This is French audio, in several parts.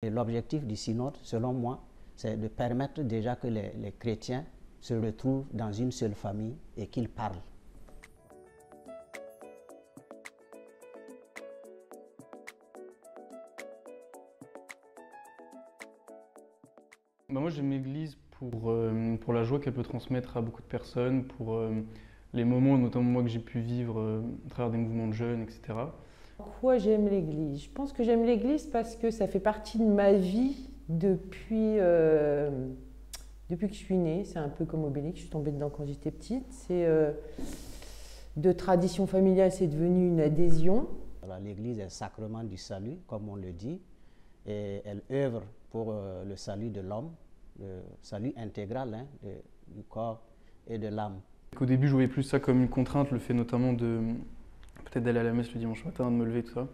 L'objectif du synode, selon moi, c'est de permettre déjà que les chrétiens se retrouvent dans une seule famille et qu'ils parlent. Moi j'aime l'Église pour la joie qu'elle peut transmettre à beaucoup de personnes, pour les moments notamment moi que j'ai pu vivre à travers des mouvements de jeunes, etc. Pourquoi j'aime l'Église? Je pense que j'aime l'Église parce que ça fait partie de ma vie depuis que je suis née. C'est un peu comme Obélix, je suis tombée dedans quand j'étais petite. De tradition familiale, c'est devenu une adhésion. L'Église est le sacrement du salut, comme on le dit, et elle œuvre pour le salut de l'homme, le salut intégral du corps et de l'âme. Au début, je voyais plus ça comme une contrainte, le fait notamment de peut-être d'aller à la messe le dimanche matin, de me lever, tout ça.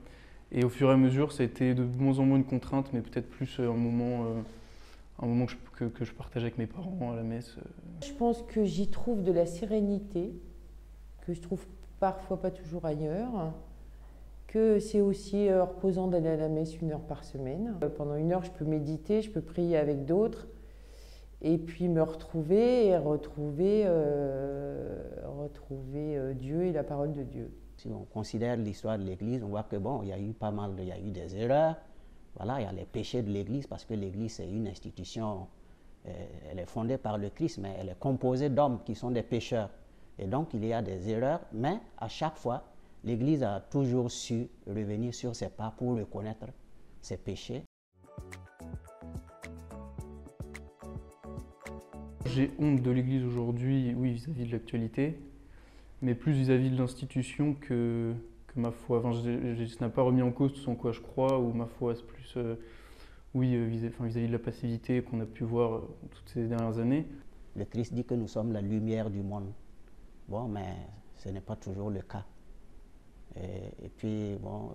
Et au fur et à mesure, ça a été de moins en moins une contrainte, mais peut-être plus un moment que je partage avec mes parents à la messe. Je pense que j'y trouve de la sérénité, que je trouve parfois pas toujours ailleurs, que c'est aussi reposant d'aller à la messe 1 heure par semaine. Pendant 1 heure, je peux méditer, je peux prier avec d'autres, et puis me retrouver et retrouver Dieu et la parole de Dieu. Si on considère l'histoire de l'Église, on voit que bon, il y a eu des erreurs. Voilà, il y a les péchés de l'Église parce que l'Église c'est une institution, elle est fondée par le Christ, mais elle est composée d'hommes qui sont des pécheurs. Et donc il y a des erreurs, mais à chaque fois, l'Église a toujours su revenir sur ses pas pour reconnaître ses péchés. J'ai honte de l'Église aujourd'hui, oui, vis-à-vis de l'actualité, mais plus vis-à-vis de l'institution que ma foi. Enfin, ça n'a pas remis en cause tout ce en quoi je crois, ou ma foi, c'est plus vis-à-vis de la passivité qu'on a pu voir toutes ces dernières années. Le Christ dit que nous sommes la lumière du monde. Bon, mais ce n'est pas toujours le cas. Et puis, bon,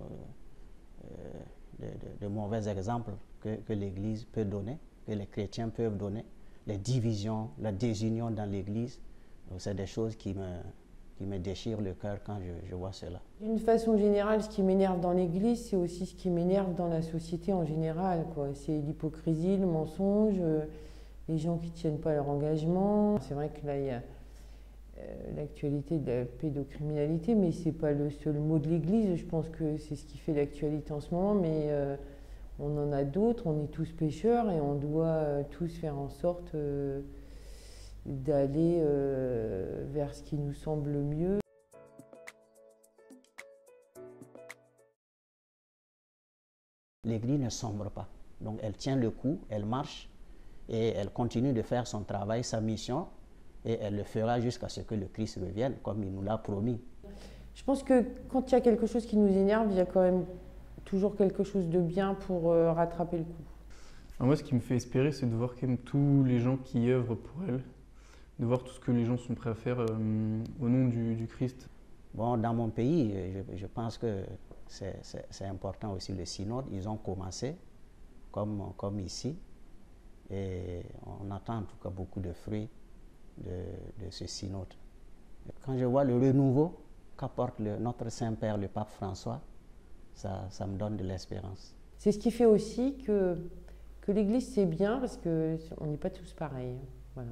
de mauvais exemples que l'Église peut donner, que les chrétiens peuvent donner, les divisions, la désunion dans l'Église, c'est des choses qui me déchirent le cœur quand je vois cela. D'une façon générale, ce qui m'énerve dans l'Église, c'est aussi ce qui m'énerve dans la société en général, quoi. C'est l'hypocrisie, le mensonge, les gens qui ne tiennent pas leur engagement. C'est vrai que là, il y a l'actualité de la pédocriminalité, mais ce n'est pas le seul mot de l'Église. Je pense que c'est ce qui fait l'actualité en ce moment, mais on en a d'autres, on est tous pécheurs et on doit tous faire en sorte d'aller vers ce qui nous semble le mieux. L'Église ne sombre pas, donc elle tient le coup, elle marche et elle continue de faire son travail, sa mission, et elle le fera jusqu'à ce que le Christ revienne, comme il nous l'a promis. Je pense que quand il y a quelque chose qui nous énerve, il y a quand même toujours quelque chose de bien pour rattraper le coup. Alors moi, ce qui me fait espérer, c'est de voir quand même tous les gens qui œuvrent pour elle, de voir tout ce que les gens sont prêts à faire au nom du Christ. Bon, dans mon pays, je pense que c'est important aussi le synode. Ils ont commencé, comme ici, et on attend en tout cas beaucoup de fruits de ce synode. Quand je vois le renouveau qu'apporte notre Saint-Père, le pape François, ça me donne de l'espérance. C'est ce qui fait aussi que l'Église c'est bien parce qu'on n'est pas tous pareils. Voilà.